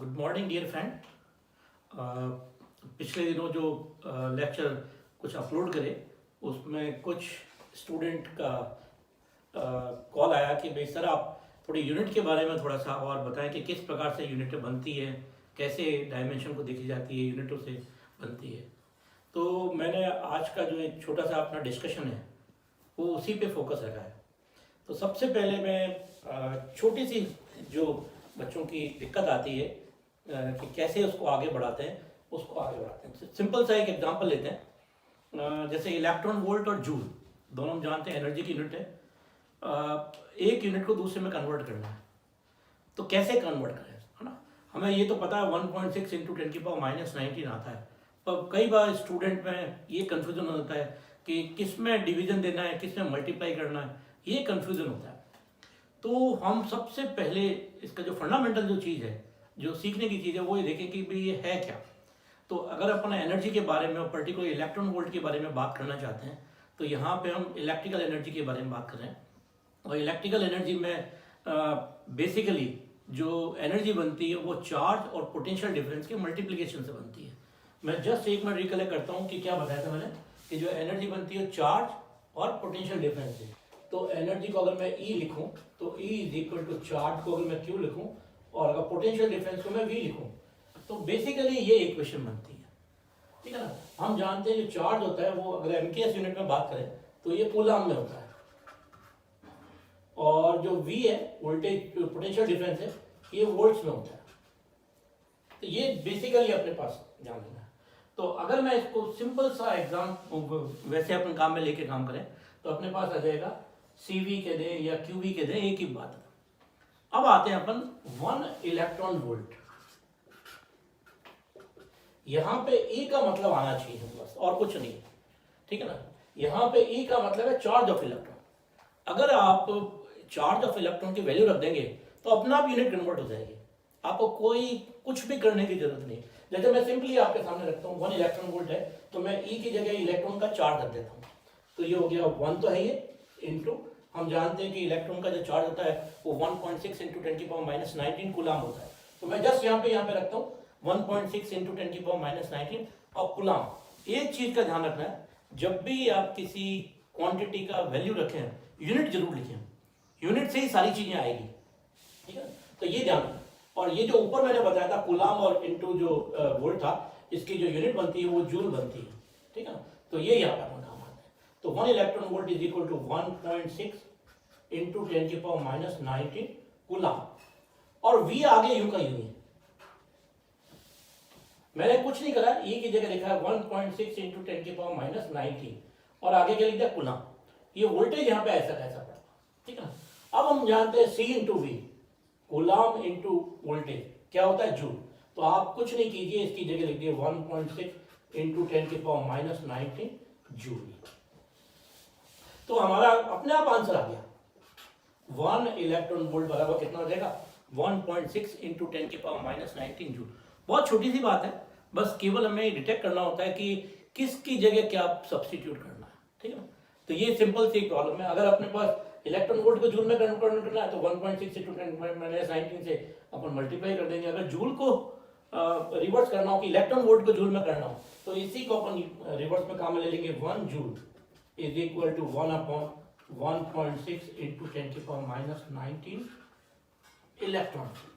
Good morning dear friend. पिछले दिनों जो लेक्चर कुछ अपलोड करे उसमें कुछ स्टूडेंट का कॉल आया कि भाई सर आप थोड़ी यूनिट के बारे में थोड़ा सा और बताएं कि किस प्रकार से यूनिट बनती है, कैसे डायमेंशन को देखी जाती है, यूनिटों से बनती है। तो मैंने आज का जो एक छोटा सा अपना डिस्कशन है वो उसी पे फोकस रखा है। तो सबसे पहले मैं छोटी सी जो बच्चों की दिक्कत आती है कि कैसे उसको आगे बढ़ाते हैं, उसको आगे बढ़ाते हैं। सिंपल सा एक एग्जांपल लेते हैं। जैसे इलेक्ट्रॉन वोल्ट और जूल दोनों हम जानते हैं एनर्जी की यूनिट है। एक यूनिट को दूसरे में कन्वर्ट करना है, तो कैसे कन्वर्ट करें, है ना। हमें ये तो पता है 1.6 इंटू 10⁻⁹ आता है, पर कई बार स्टूडेंट में ये कन्फ्यूजन होता है कि किस में डिवीजन देना है, किस में मल्टीप्लाई करना है, ये कन्फ्यूजन होता है। तो हम सबसे पहले इसका जो फंडामेंटल जो चीज़ है, जो सीखने की चीज़ है, वो ये देखें कि भाई ये है क्या। तो अगर अपन एनर्जी के बारे में और पर्टिकुलर इलेक्ट्रॉन वोल्ट के बारे में बात करना चाहते हैं तो यहाँ पे हम इलेक्ट्रिकल एनर्जी के बारे में बात कर रहे हैं। और इलेक्ट्रिकल एनर्जी में बेसिकली जो एनर्जी बनती है वो चार्ज और पोटेंशियल डिफरेंस के मल्टीप्लिकेशन से बनती है। मैं जस्ट एक मिनट रिकलेक्ट करता हूँ कि क्या बताया था मैंने, कि जो एनर्जी बनती है चार्ज और पोटेंशियल डिफरेंस से। तो एनर्जी को अगर मैं E लिखूं तो E is equal to charge को अगर मैं Q लिखूं और अगर पोटेंशियल डिफरेंस को मैं V लिखूं तो बेसिकली ये इक्वेशन बनती है, ठीक है ना। हम जानते हैं जो चार्ज होता है वो अगर एमकेएस यूनिट में बात करें तो ये कूलम में होता है, और जो V है वोल्टेज पोटेंशियल डिफरेंस है ये वोल्ट्स में होता है। तो ये बेसिकली अपने पास जान लेना है। तो अगर मैं इसको सिंपल सा एग्जाम वैसे अपन काम में लेके काम करें तो अपने पास आ जाएगा CV के दे या QV के दे, एक ही बात है। अब आते हैं अपन 1 इलेक्ट्रॉन वोल्ट। यहां पे E का मतलब आना चाहिए बस, और कुछ नहीं, ठीक है ना। यहां पे E का मतलब है चार्ज ऑफ इलेक्ट्रॉन। अगर आप चार्ज ऑफ इलेक्ट्रॉन की वैल्यू रख देंगे तो अपना आप यूनिट कन्वर्ट हो जाएगी, आपको कोई कुछ भी करने की जरूरत नहीं। जैसे मैं सिंपली आपके सामने रखता हूँ 1 इलेक्ट्रॉन वोल्ट है तो मैं E की जगह इलेक्ट्रॉन का चार्ज रख देता हूँ, तो ये हो गया 1 तो है ये, इंटू हम जानते हैं कि इलेक्ट्रॉन का जो चार्ज होता है वो 1.6 इंटू 10⁻⁹ कूलम होता है। तो मैं जस्ट यहाँ पे रखता हूँ 1.6 इंटू 10⁻⁹ और कूलम। एक चीज का ध्यान रखना है, जब भी आप किसी क्वांटिटी का वैल्यू रखें यूनिट जरूर लिखें, यूनिट से ही सारी चीजें आएगी, ठीक है। तो ये ध्यान रखना। और ये जो ऊपर मैंने बताया था कूलम और इंटू जो वोल्ट था, इसकी जो यूनिट बनती है वो जूल बनती है, ठीक है ना। तो ये यहाँ पर काम आता है। तो 1 electron volt is equal to 1.6 into 10⁻⁹ coulomb. और V आगे यू का यू है, मैंने कुछ नहीं करा, E की जगह लिखा है 1.6 इंटू 10⁻⁹ और आगे क्या लिख दिया कूलम। ये वोल्टेज यहाँ पे ऐसा कैसा पड़ा, ठीक है ना। अब हम जानते हैं C into V, coulomb into voltage क्या होता है, जूल। तो आप कुछ नहीं कीजिए, इसकी जगह लिख दिए 1.6 इंटू 10⁻⁹ जूल। तो हमारा अपने आप आंसर आ गया। 1 इलेक्ट्रॉन वोल्ट बराबर कितना हो जाएगा, 1.6 इंटू 10⁻⁹ जूल। बहुत छोटी सी बात है, बस केवल हमें डिटेक्ट करना होता है कि किसकी जगह क्या सब्स्टिट्यूट करना है, ठीक है ना। तो ये सिंपल सी प्रॉब्लम है। अगर अपने पास इलेक्ट्रॉन वोल्ट को जूल में कन्वर्ट करना है तो 1.6 इंटू 10⁻⁹ से अपन मल्टीप्लाई कर देंगे। अगर जूल को रिवर्स करना हो कि इलेक्ट्रॉन वोल्ट को जूल में करना हो तो इसी को अपन रिवर्स में काम में ले लेंगे। 1 joule is equal to 1/1.6 into 10⁻⁹ electron volt.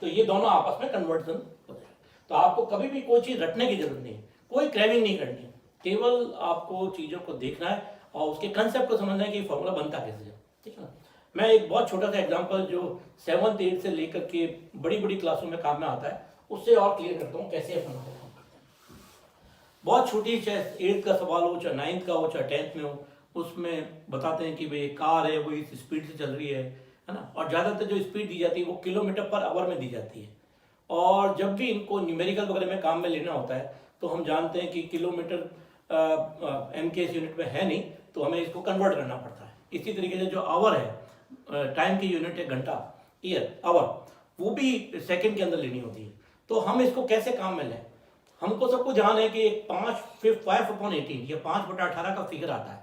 ये दोनों आपस में कन्वर्जन हो जाएगा। तो आपको कभी भी कोई चीज रटने की जरूरत नहीं है, कोई क्रैविंग नहीं करनी है, केवल आपको चीजों को देखना है और उसके कंसेप्ट को समझना है कि फॉर्मूला बनता कैसे है, ठीक है ना। मैं एक बहुत छोटा सा एग्जांपल जो 7th 8th से लेकर के बड़ी बड़ी क्लासों में काम में आता है उससे और क्लियर करता हूँ कैसे अपन काम करते हैं। बहुत छोटी, चाहे 8th का सवाल हो, चाहे 9th का हो, चाहे 10th में हो, उसमें बताते हैं कि भाई कार है वो इस स्पीड से चल रही है ना। और ज़्यादातर जो स्पीड दी जाती है वो किलोमीटर पर आवर में दी जाती है। और जब भी इनको न्यूमेरिकल वगैरह में काम में लेना होता है तो हम जानते हैं कि किलोमीटर MKS यूनिट में है नहीं, तो हमें इसको कन्वर्ट करना पड़ता है। इसी तरीके से जो आवर है, टाइम की यूनिट है घंटा, ईयर, आवर, वो भी सेकंड के अंदर लेनी होती है। तो हम इसको कैसे काम में लें, हमको सबको ध्यान है कि 5/18 या 5/18 का फिगर आता है,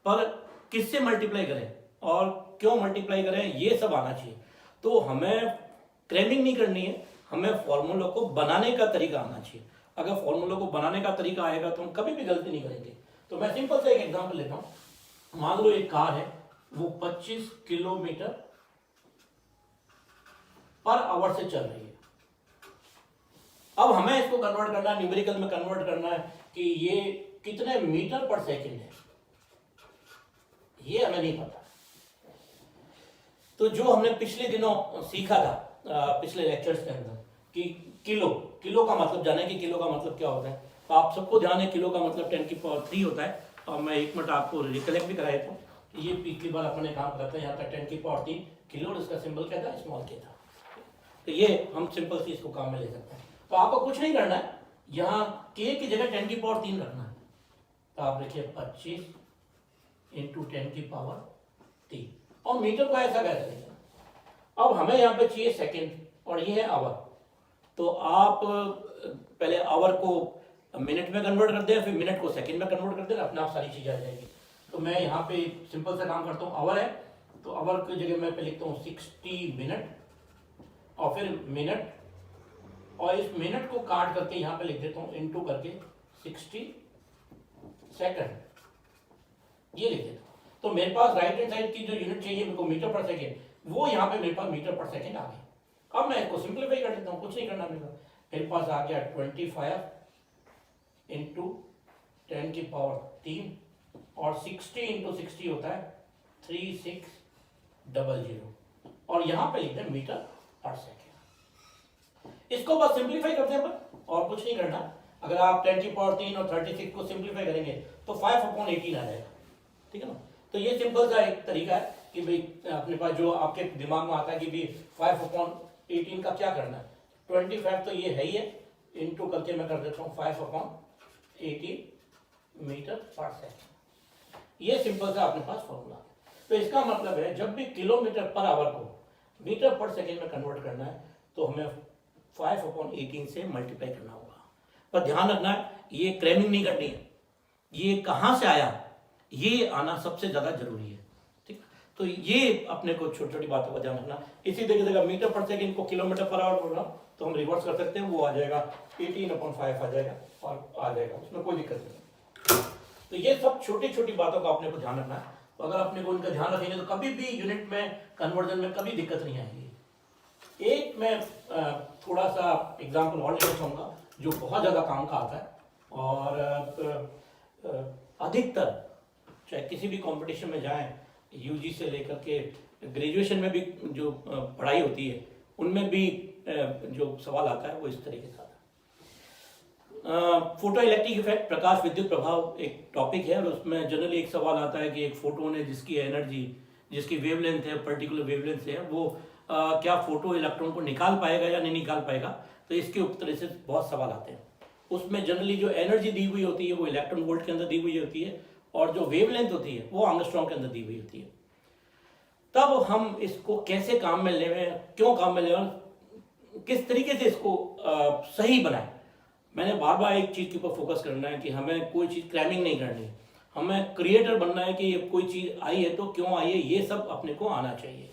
पर किससे मल्टीप्लाई करें और क्यों मल्टीप्लाई करें ये सब आना चाहिए। तो हमें क्रैमिंग नहीं करनी है, हमें फॉर्मूलों को बनाने का तरीका आना चाहिए। अगर फॉर्मूलों को बनाने का तरीका आएगा तो हम कभी भी गलती नहीं करेंगे। तो मैं सिंपल सा एक एग्जांपल लेता हूं। मान लो एक कार है, वो 25 किलोमीटर पर आवर से चल रही है। अब हमें इसको कन्वर्ट करना है, न्यूमेरिकल में कन्वर्ट करना है कि ये कितने मीटर पर सेकंड है, ये हमें नहीं पता। तो जो हमने पिछले दिनों सीखा था पिछले लेक्चर्स के अंदर कि किलो का मतलब जाने कि किलो का मतलब क्या होता है। तो आप सबको ध्यान है किलो का मतलब 10 की पावर 3 होता है। और मैं एक मिनट आपको रिकलेक्ट भी कराया था, ये पिछली बार अपने काम करते हैं, यहाँ पे 10 की पावर 3 किलो और इसका सिंबल क्या था, स्मॉल के था। तो ये हम सिंपल सी इसको काम में ले सकते हैं। तो आपको कुछ नहीं करना है, यहाँ के की जगह 10 की पावर 3 रखना है। तो आप लिखिए 25 इंटू 10 की पावर 3 और मीटर को ऐसा कैसे लिखना। अब हमें यहाँ पे चाहिए सेकंड और ये है आवर। तो आप पहले आवर को मिनट में कन्वर्ट कर दें, फिर मिनट को सेकंड में कन्वर्ट कर दें, अपने आप सारी चीजें आ जाएगी। तो मैं यहाँ पे सिंपल सा काम करता हूँ, आवर है तो आवर की जगह मैं पे लिखता हूँ 60 मिनट और फिर मिनट, और इस मिनट को काट करके यहाँ पे लिख देता हूँ इनटू करके 60 सेकंड, ये लिख देता हूँ। तो मेरे पास राइट हैंड साइड की जो यूनिट चाहिए मेरे को मीटर पर सेकेंड, वो यहाँ पे मेरे पास मीटर पर सेकेंड आ गई। अब मैं इसको सिंप्लीफाई कर देता हूँ, कुछ नहीं करना मेरे पास आ गया 25 इंटू 10 की पावर 3 और 60 इंटू 60 होता है 3600 और यहाँ पे लिखते हैं मीटर पर सेकेंड। इसको बस सिंप्लीफाई करते हैं और कुछ नहीं करना। अगर आप 10 की पावर 3 और 36 को सिंप्लीफाई करेंगे तो 5/18 आ जाएगा, ठीक है ना। तो ये सिंपल सा एक तरीका है कि भाई अपने पास जो आपके दिमाग में आता है कि भाई 5/18 का क्या करना है। 25 तो ये है ही है, इंटू करके मैं कर देता हूँ 5/18 मीटर पर सेकेंड। ये सिंपल सा अपने पास फॉर्मूला है। तो इसका मतलब है जब भी किलोमीटर पर आवर को मीटर पर सेकेंड में कन्वर्ट करना है तो हमें 5/18 से मल्टीप्लाई करना होगा। पर ध्यान रखना है, ये क्रैमिंग नहीं करनी है, ये कहाँ से आया ये आना सबसे ज्यादा जरूरी है, ठीक। तो ये अपने को छोटी छोटी बातों का ध्यान रखना। इसी तरीके से मीटर पर सेकेंड को किलोमीटर पर आवर बोल रहा हूँ तो हम रिवर्स कर सकते हैं, वो आ जाएगा 18/5 आ जाएगा और आ जाएगा, उसमें कोई दिक्कत नहीं। तो ये सब छोटी छोटी बातों का अपने को ध्यान रखना है। तो अगर अपने को इनका ध्यान रखेंगे तो कभी भी यूनिट में कन्वर्जन में कभी दिक्कत नहीं आएगी। एक मैं थोड़ा सा एग्जाम्पल और लेना चाहूँगा जो बहुत ज़्यादा काम का आता है और अधिकतर चाहे किसी भी कंपटीशन में जाएं, यूजी से लेकर के ग्रेजुएशन में भी जो पढ़ाई होती है उनमें भी जो सवाल आता है वो इस तरीके से आता है। फोटो इलेक्ट्रिक इफेक्ट, प्रकाश विद्युत प्रभाव एक टॉपिक है और उसमें जनरली एक सवाल आता है कि एक फोटोन है जिसकी एनर्जी, जिसकी वेवलेंथ है, पर्टिकुलर वेवलेंथ है, वो क्या फोटो इलेक्ट्रॉन को निकाल पाएगा या नहीं निकाल पाएगा। तो इसके उत्तर से बहुत सवाल आते हैं। उसमें जनरली जो एनर्जी दी हुई होती है वो इलेक्ट्रॉन वोल्ट के अंदर दी हुई होती है और जो वेवलेंथ होती है वो एंगस्ट्रॉम के अंदर दी हुई होती है। तब हम इसको कैसे काम में लें, क्यों काम में लें, किस तरीके से इसको सही बनाएं। मैंने बार बार एक चीज़ के ऊपर फोकस करना है कि हमें कोई चीज़ क्रैमिंग नहीं करनी है, हमें क्रिएटर बनना है कि कोई चीज़ आई है तो क्यों आई है ये सब अपने को आना चाहिए,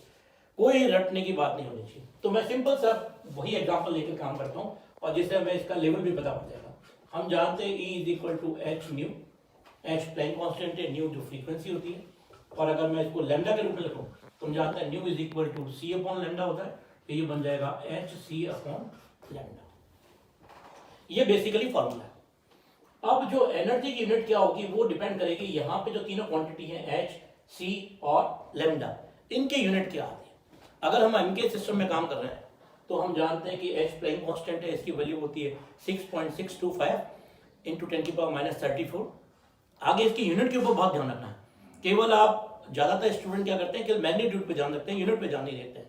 कोई रटने की बात नहीं होनी चाहिए। तो मैं सिंपल सा वही एग्जाम्पल लेकर काम करता हूँ और जिससे हमें इसका लेवल भी पता पड़ जाएगा। हम जानते हैं E = h nu, h Planck constant है, न्यू जो फ्रीक्वेंसी होती है, और अगर मैं इसको लैम्डा के रूप में लिखूँ तो हम जानते हैं न्यू = c/λ होता है, तो ये बन जाएगा hc/λ। ये बेसिकली फॉर्मूला है। अब जो एनर्जी की यूनिट क्या होगी वो डिपेंड करेगी यहाँ पे जो तीनों क्वांटिटी हैं h, c और लैम्डा, इनके यूनिट क्या आती है। अगर हम एमके सिस्टम में काम कर रहे हैं तो हम जानते हैं कि h प्लैंक कांस्टेंट है, इसकी वैल्यू होती है 6.625 इंटू 10⁻34। आगे इसकी यूनिट के ऊपर बहुत ध्यान रखना है। केवल आप ज़्यादातर स्टूडेंट क्या करते हैं कि मैग्नीट्यूड पे ध्यान रखते हैं, यूनिट पे ध्यान नहीं देते हैं,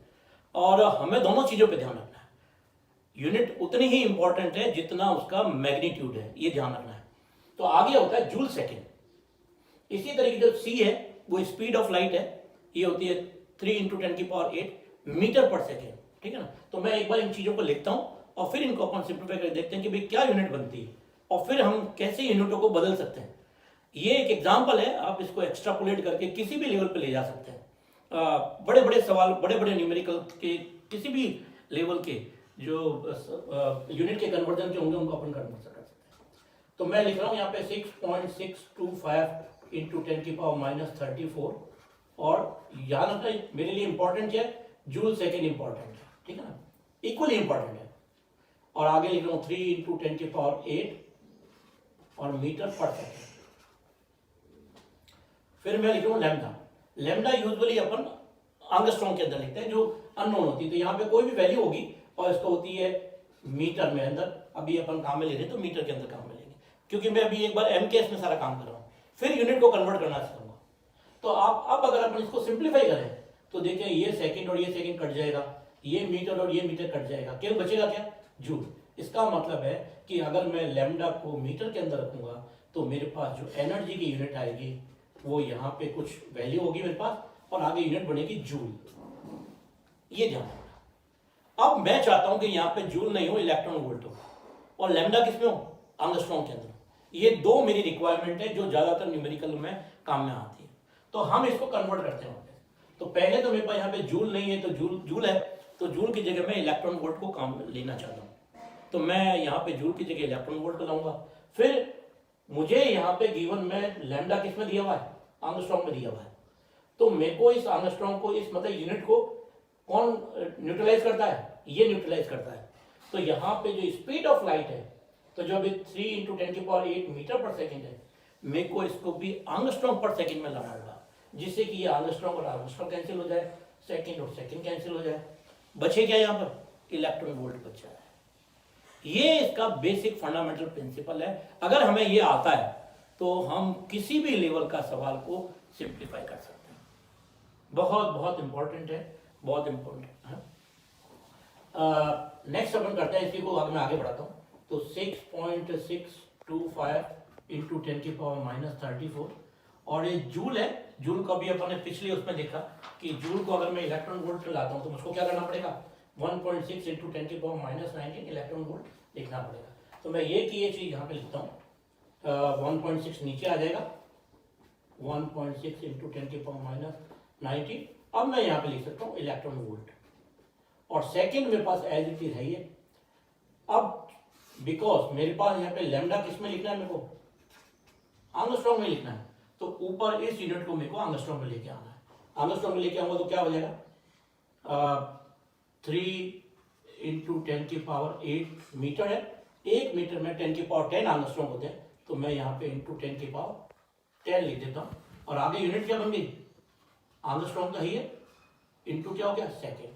और हमें दोनों चीज़ों पे ध्यान रखना है। यूनिट उतनी ही इंपॉर्टेंट है जितना उसका मैग्नीट्यूड है, ये ध्यान रखना है। तो आगे होता है जूल सेकेंड। इसी तरीके जो c है वो स्पीड ऑफ लाइट है, ये होती है 3 इंटू 10⁸ मीटर पर सेकेंड, ठीक है ना। तो मैं एक बार इन चीज़ों को लिखता हूँ और फिर इनको अपन सिंप्लीफाई कर देखते हैं कि भाई क्या यूनिट बनती है और फिर हम कैसे यूनिटों को बदल सकते हैं। ये एक एग्जाम्पल है, आप इसको एक्स्ट्रापोलेट करके किसी भी लेवल पे ले जा सकते हैं। बड़े बड़े सवाल, बड़े बड़े न्यूमेरिकल के किसी भी लेवल के जो यूनिट के कन्वर्जन के होंगे उनको अपन कन्वर्ट कर सकते हैं। तो मैं लिख रहा हूँ यहाँ पे 6.625 इंटू 10⁻34 और याद रखना मेरे लिए इंपॉर्टेंट क्या है, जूल सेकेंड इंपॉर्टेंट है, ठीक है ना, इक्वली इंपॉर्टेंट है। और आगे लिख रहा हूँ 3 इंटू 10⁸ और मीटर पर सेकेंड। फिर मैं लिख रहा हूँ लैम्डा। लैम्डा यूजुअली अपन एंगस्ट्रॉम के अंदर लिखते हैं जो अननोन होती है, तो यहाँ पे कोई भी वैल्यू होगी और इसको होती है मीटर में अंदर। अभी अपन काम में ले रहे हैं तो मीटर के अंदर काम में लेंगे, क्योंकि मैं अभी एक बार एम के एस में सारा काम कर रहा हूँ, फिर यूनिट को कन्वर्ट करना सीखूंगा। तो आप अब अगर अपन इसको सिंप्लीफाई करें तो देखिए ये सेकंड और ये सेकंड कट जाएगा, ये मीटर और ये मीटर कट जाएगा, केवल बचेगा क्या, जूल। इसका मतलब है कि अगर मैं लैम्डा को मीटर के अंदर रखूंगा तो मेरे पास जो एनर्जी की यूनिट आएगी वो यहाँ पे कुछ वैल्यू होगी मेरे पास और आगे यूनिट बनेगी जूल। ये ध्यान रखना। अब मैं चाहता हूं कि यहाँ पे जूल नहीं हो, इलेक्ट्रॉन वोल्ट हो, और लैम्डा किसमें हो, एंगस्ट्रॉम के अंदर। ये दो मेरी रिक्वायरमेंट है जो ज्यादातर न्यूमेरिकल में काम में आती है। तो हम इसको कन्वर्ट करते हैं। तो पहले तो मेरे पास यहाँ पे जूल नहीं है, तो जूल है, तो जूल की जगह मैं इलेक्ट्रॉन वोल्ट को काम लेना चाहता हूँ, तो मैं यहाँ पे जूल की जगह इलेक्ट्रॉन वोल्ट को लाऊंगा। फिर मुझे यहाँ पे गिवन में लैम्डा किस में दिया हुआ है, एंगस्ट्रॉम में दिया हुआ है, तो मेरे को इस एंगस्ट्रॉम को, इस मतलब यूनिट को कौन न्यूट्रलाइज करता है, ये न्यूट्रलाइज करता है। तो यहाँ पे जो स्पीड ऑफ लाइट है, तो जो अभी 3 इंटू 10⁸ मीटर पर सेकेंड है, मेरे को इसको भी एंगस्ट्रॉम पर सेकेंड में लाना होगा, जिससे कि ये एंगस्ट्रॉम और एंगस्ट्रॉम कैंसिल हो जाए, सेकेंड और सेकेंड कैंसिल हो जाए, बचे क्या यहाँ पर, इलेक्ट्रॉन वोल्ट बचा है। ये इसका बेसिक फंडामेंटल प्रिंसिपल है। अगर हमें ये आता है तो हम किसी भी लेवल का सवाल को सिंप्लीफाई कर सकते हैं। बहुत बहुत इंपॉर्टेंट है, बहुत इंपॉर्टेंट है। नेक्स्ट अपन करते हैं, इसी को अगर मैं आगे बढ़ाता हूँ तो 6.625 इंटू 10⁻34 और ये जूल है। जूल को भी अपन ने पिछले उसमें देखा कि जूल को अगर मैं इलेक्ट्रॉन वोल्ट में लाता हूँ तो मुझको क्या करना पड़ेगा, 1.6 इंटू 10⁻19 इलेक्ट्रॉन वोल्ट लिखना पड़ेगा। तो मैं ये की ये चीज यहाँ पे लिखता हूँ, 1.6 नीचे आ जाएगा, 1.6 इंटू 10⁻19। अब मैं यहाँ पे लिख सकता हूँ इलेक्ट्रॉन वोल्ट, और सेकेंड मेरे पास एज इट इज है ये। अब बिकॉज मेरे पास यहाँ पे लैम्डा किस में लिखना है, मेरे को एंगस्ट्रॉम में लिखना है, तो ऊपर इस यूनिट को मेरे को एंगस्ट्रॉम में लेके आना है। एंगस्ट्रॉम में लेके आऊंगा तो क्या हो जाएगा, 3 इंटू 10⁸ मीटर है, 1 मीटर में 10⁻10 एंगस्ट्रॉम होते हैं, तो मैं यहाँ पे इंटू 10⁻10 लिख देता हूँ। और आगे यूनिट क्या बन गई, एंगस्ट्रॉम का ही है, इंटू क्या हो गया, सेकेंड।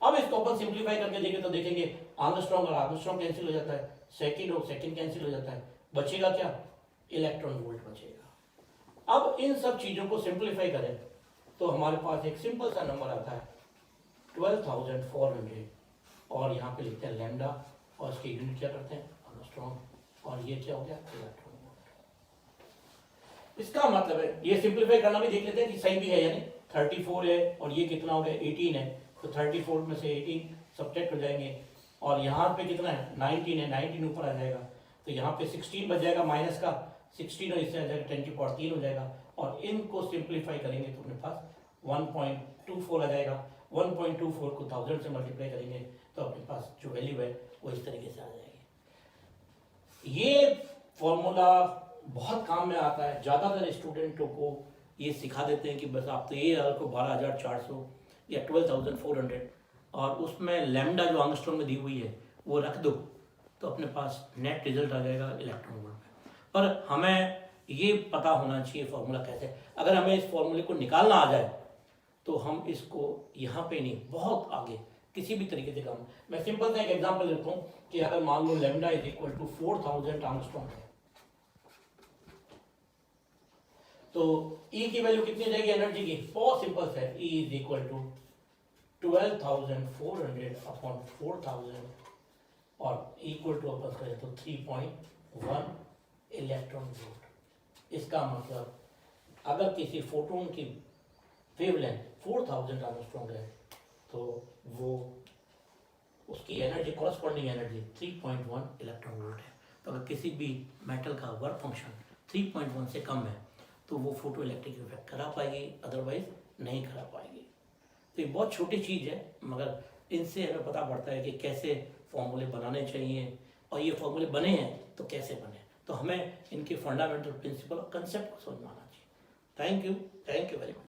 अब इसको अपन सिंप्लीफाई करके देखें तो देखेंगे एंगस्ट्रॉम और एंगस्ट्रॉम कैंसिल हो जाता है, सेकेंड और सेकेंड कैंसिल हो जाता है, बचेगा क्या, इलेक्ट्रॉन वोल्ट बचेगा। अब इन सब चीजों को सिंप्लीफाई करें तो हमारे पास एक सिंपल सा नंबर आता है 12,400, और यहाँ पे लिखते हैं लैम्डा और इसकी यूनिट क्या करते हैं, एंगस्ट्रॉम, और ये क्या हो गया, इलेक्ट्रॉन वोल्ट। इसका मतलब है ये सिंप्लीफाई करना भी देख लेते हैं कि सही भी है, यानी 34 है और ये कितना हो गया, 18 है, तो 34 में से 18 सब्ट्रैक्ट हो जाएंगे, और यहाँ पे कितना है, 19 है, 19 ऊपर आ जाएगा, तो यहाँ पे 16 बच जाएगा माइनस का 16, और इससे आ जाएगा 10⁻3 हो जाएगा, और इनको सिंप्लीफाई करेंगे तो अपने पास 1.24 आ जाएगा। 1.24 को 1000 से मल्टीप्लाई करेंगे तो अपने पास जो वैल्यू है वो इस तरीके से आ जाएगी। ये फॉर्मूला बहुत काम में आता है, ज़्यादातर स्टूडेंटों को ये सिखा देते हैं कि बस आप तो ये को 12,400 या 12,400 और उसमें लैम्डा जो एंगस्ट्रॉम में दी हुई है वो रख दो तो अपने पास नेट रिजल्ट आ जाएगा इलेक्ट्रॉन वोल्ट में। पर हमें ये पता होना चाहिए फॉर्मूला कैसे, अगर हमें इस फॉर्मूले को निकालना आ जाए तो हम इसको यहाँ पे नहीं, बहुत आगे किसी भी तरीके से काम। मैं सिंपल सा एक एग्जांपल देता हूँ कि अगर मान लो lambda is equal to 4000 angstrom है, तो E की वैल्यू कितनी जाएगी एनर्जी की, बहुत सिंपल है, E is equal to 12,400 upon 4000 और इक्वल टू अपन करें तो 3.1 इलेक्ट्रॉन वोल्ट। इसका मतलब अगर किसी फोटोन की वेवलेंथ 4000 एंगस्ट्रॉम है तो वो उसकी energy, corresponding energy 3.1 electron volt है। तो अगर किसी भी मेटल का वर्क फंक्शन 3.1 से कम है तो वो फोटो इलेक्ट्रिक इफेक्ट करा पाएगी, अदरवाइज नहीं करा पाएगी। तो ये बहुत छोटी चीज़ है, मगर इनसे हमें पता पड़ता है कि कैसे फॉर्मूले बनाने चाहिए, और ये फॉर्मूले बने हैं तो कैसे बने। तो हमें इनके फंडामेंटल प्रिंसिपल और कंसेप्ट को समझना चाहिए। Thank you very much.